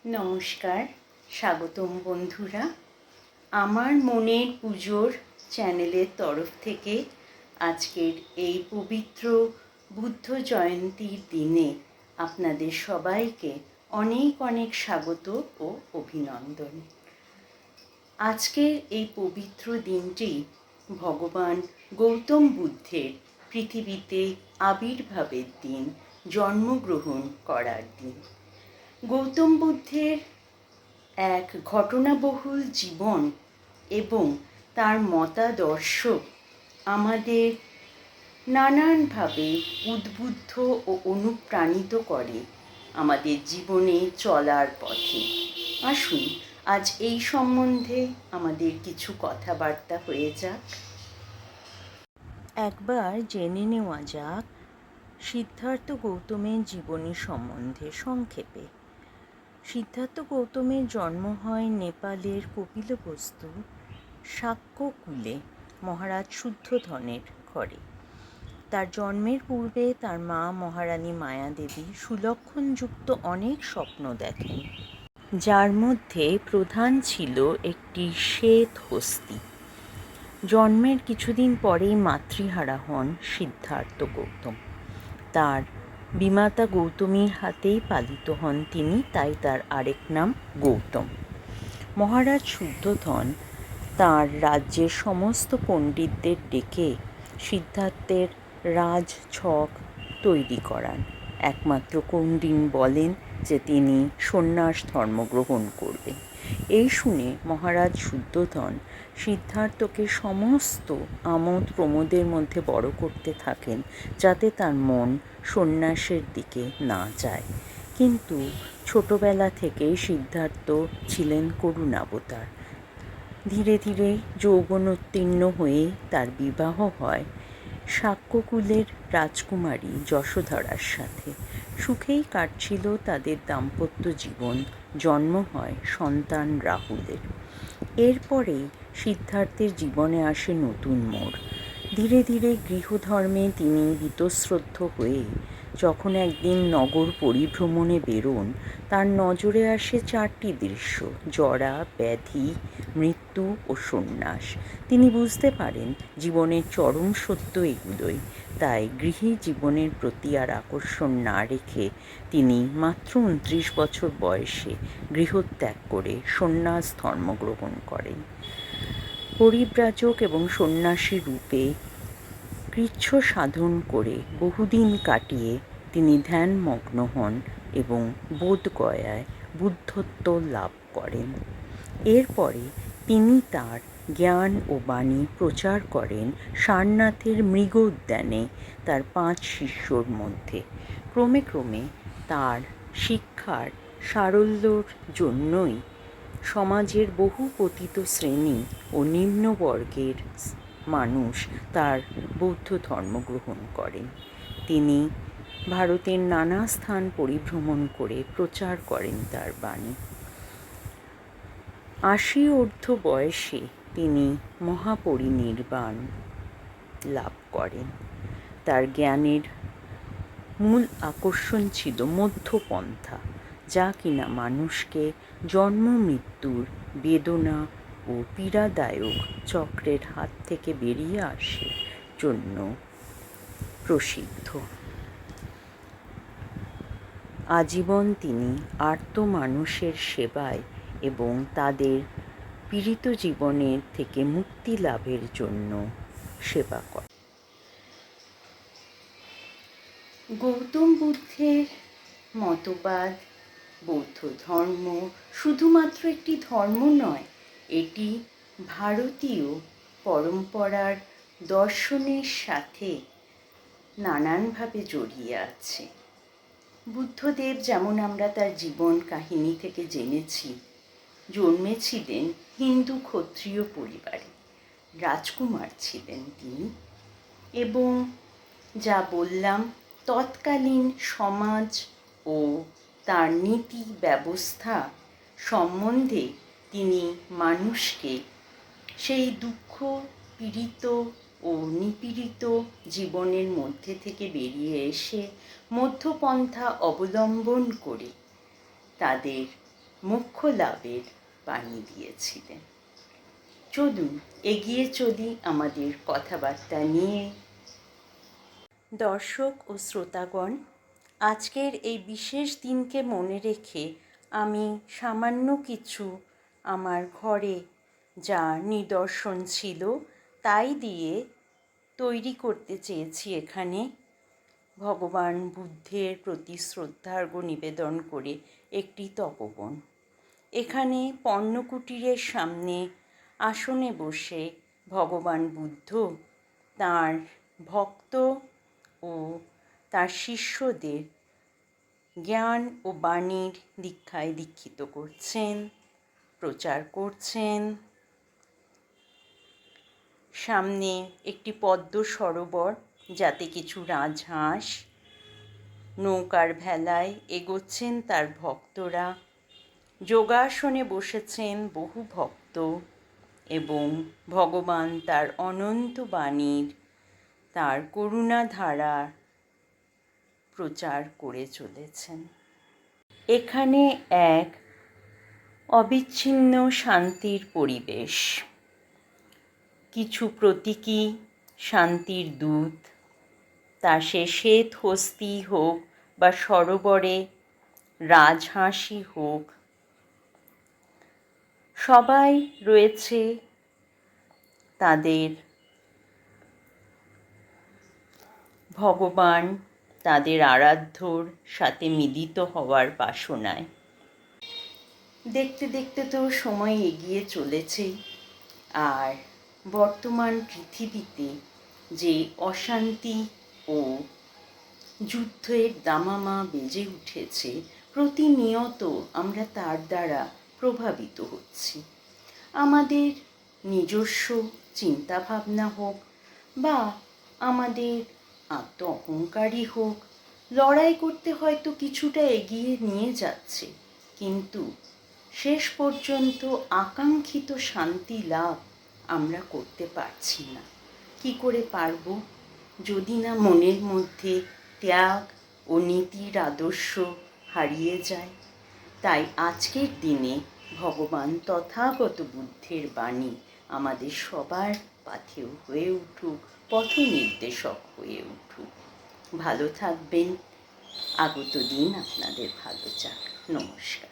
নমস্কার, স্বাগতম বন্ধুরা। আমার মনের পুজোর চ্যানেলের তরফ থেকে আজকের এই পবিত্র বুদ্ধ জয়ন্তীর দিনে আপনাদের সবাইকে অনেক অনেক স্বাগত ও অভিনন্দন। আজকের এই পবিত্র দিনটি ভগবান গৌতম বুদ্ধের পৃথিবীতে আবির্ভাবের দিন, জন্মগ্রহণ করার দিন। গৌতম বুদ্ধের এক ঘটনাবহুল জীবন এবং তার মতাদর্শ আমাদের নানানভাবে উদ্বুদ্ধ ও অনুপ্রাণিত করে আমাদের জীবনে চলার পথে। আসুন আজ এই সম্বন্ধে আমাদের কিছু কথাবার্তা হয়ে যাক। একবার জেনে নেওয়া যাক সিদ্ধার্থ গৌতমের জীবনী সম্বন্ধে সংক্ষেপে। সিদ্ধার্থ গৌতমের জন্ম হয় নেপালের কপিলবস্তু শাক্যকুলে মহারাজ শুদ্ধোধনের ঘরে। তার জন্মের পূর্বে তার মা মহারানী মায়াদেবী সুলক্ষণযুক্ত অনেক স্বপ্ন দেখেন, যার মধ্যে প্রধান ছিল একটি শ্বেত হস্তি। জন্মের কিছুদিন পরেই মাতৃহারা হন সিদ্ধার্থ গৌতম। তার বিমাতা গৌতমীর হাতেই পালিত হন তিনি, তাই তার আরেক নাম গৌতম। মহারাজ শুদ্ধোধন তাঁর রাজ্যের সমস্ত পণ্ডিতদের ডেকে সিদ্ধার্থের রাজ ছক তৈরি করান। একমাত্র কৌন্ডিন্য বলেন যে তিনি সন্ন্যাস ধর্ম গ্রহণ করবেন। এই শুনে মহারাজ শুদ্ধোধন সিদ্ধার্থকে সমস্ত আমোদ প্রমোদের মধ্যে বড় করতে থাকেন, যাতে তার মন সন্ন্যাসের দিকে না যায়। কিন্তু ছোটবেলা থেকেই সিদ্ধার্থ ছিলেন করুণাবতার। ধীরে ধীরে যৌবনোত্তীর্ণ হয়ে তার বিবাহ হয় শাক্যকুলের রাজকুমারী যশোধরার সাথে। সুখেই কাটছিল তাদের দাম্পত্য জীবন। জন্ম হয় সন্তান রাহুলের। এরপরেই সিদ্ধার্থের জীবনে আসে নতুন মোড়। ধীরে ধীরে গৃহধর্মে তিনি বীতশ্রদ্ধ হয়ে যখন একদিন নগর পরিভ্রমণে বেরোন, তার নজরে আসে চারটি দৃশ্য: জরা, ব্যাধি, মৃত্যু ও সন্ন্যাস। তিনি বুঝতে পারেন জীবনের চরম সত্য এগুলোই। তাই গৃহী জীবনের প্রতি আর আকর্ষণ না রেখে তিনি মাত্র 29 বছর বয়সে গৃহত্যাগ করে সন্ন্যাস ধর্ম গ্রহণ করেন। পরিব্রাজক এবং সন্ন্যাসী রূপে কৃচ্ছ সাধন করে বহুদিন কাটিয়ে তিনি ধ্যানমগ্ন হন এবং বোধগয়ায় বুদ্ধত্ব লাভ করেন। এরপরে তিনি তার জ্ঞান ও বাণী প্রচার করেন সারনাথের মৃগ উদ্যানে তার 5 শিষ্যর মধ্যে। ক্রমে ক্রমে তার শিক্ষার সারল্যর জন্যই সমাজের বহু পতিত শ্রেণী ও নিম্নবর্গের মানুষ তার বৌদ্ধ ধর্ম গ্রহণ করেন। তিনি ভারতের নানা স্থান পরিভ্রমণ করে প্রচার করেন তার বাণী। 80 ঊর্ধ্ব বয়সে তিনি মহাপরিনির্বাণ লাভ করেন। তার জ্ঞানের মূল আকর্ষণ ছিল মধ্যপন্থা, যা কিনা মানুষকে জন্ম মৃত্যুর বেদনা ও পীড়াদায়ক চক্রের হাত থেকে বেরিয়ে আসার জন্য প্রসিদ্ধ। আজীবন তিনি আর্ত মানুষের সেবায় এবং তাদের পীড়িত জীবনের থেকে মুক্তি লাভের জন্য সেবা করেন। গৌতম বুদ্ধের মতবাদ, বৌদ্ধ ধর্ম শুধুমাত্র একটি ধর্ম নয়, এটি ভারতীয় পরম্পরার দর্শনের সাথে নানানভাবে জড়িয়ে আছে। বুদ্ধদেব, যেমন আমরা তার জীবন কাহিনী থেকে জেনেছি, জন্মেছিলেন হিন্দু ক্ষত্রিয় পরিবারে, রাজকুমার ছিলেন তিনি, এবং যা বললাম তৎকালীন সমাজ ও তার নীতি ব্যবস্থা সম্বন্ধে তিনি মানুষকে সেই দুঃখ পীড়িত ও নিপীড়িত জীবনের মধ্যে থেকে বেরিয়ে এসে মধ্যপন্থা অবলম্বন করে তাদের মোক্ষ লাভের বাণী দিয়েছিলেন। চলুন এগিয়ে চলি আমাদের কথাবার্তা নিয়ে। দর্শক ও শ্রোতাগণ, আজকের এই বিশেষ দিনকে মনে রেখে আমি সামান্য কিছু আমার ঘরে যা নিদর্শন ছিল তাই দিয়ে তৈরি করতে চেয়েছি এখানে ভগবান বুদ্ধের প্রতি শ্রদ্ধার্ঘ্য নিবেদন করে একটি তপবন। এখানে পর্ণকুটিরের সামনে আসনে বসে ভগবান বুদ্ধ তাঁর ভক্ত ও তার শিষ্যদের জ্ঞান ও বাণীর দীক্ষায় দীক্ষিত করছেন, প্রচার করছেন। সামনে একটি পদ্ম সরোবর, যাতে কিছু রাজহাঁস নৌকার ভেলায় এগোচ্ছেন তার ভক্তরা। যোগাসনে বসেছেন বহু ভক্ত এবং ভগবান তার অনন্ত বাণীর, তার করুণাধারা প্রচার করে চলেছেন। এখানে এক অবিচ্ছিন্ন শান্তির পরিবেশ। কিছু প্রতীকী শান্তির দূত, তা সে শ্বেত হস্তি হোক বা সরোবরে রাজহাঁসই হোক, সবাই রয়েছে তাদের ভগবান, তাদের আরাধ্যর সাথে মিলিত হওয়ার বাসনায়। দেখতে দেখতে তো সময় এগিয়ে চলেছে, আর বর্তমান পৃথিবীতে যে অশান্তি ও যুদ্ধের দামামা বেজে উঠেছে, প্রতিনিয়ত আমরা তার দ্বারা প্রভাবিত হচ্ছি। আমাদের নিজস্ব চিন্তাভাবনা হোক বা আমাদের আত্ম অহংকারই হোক, লড়াই করতে হয়তো কিছুটা এগিয়ে নিয়ে যাচ্ছে, কিন্তু শেষ পর্যন্ত আকাঙ্ক্ষিত শান্তি লাভ আমরা করতে পারছি না। কি করে পারব, যদি না মনের মধ্যে ত্যাগ ও নীতির আদর্শ হারিয়ে যায়? তাই আজকের দিনে ভগবান তথাগত বুদ্ধের বাণী আমাদের সবার পাথেয় হয়ে উঠুক, পথ নির্দেশক হয়ে উঠুক। ভালো থাকবেন। আগত দিন আপনাদের ভালো যাক। নমস্কার।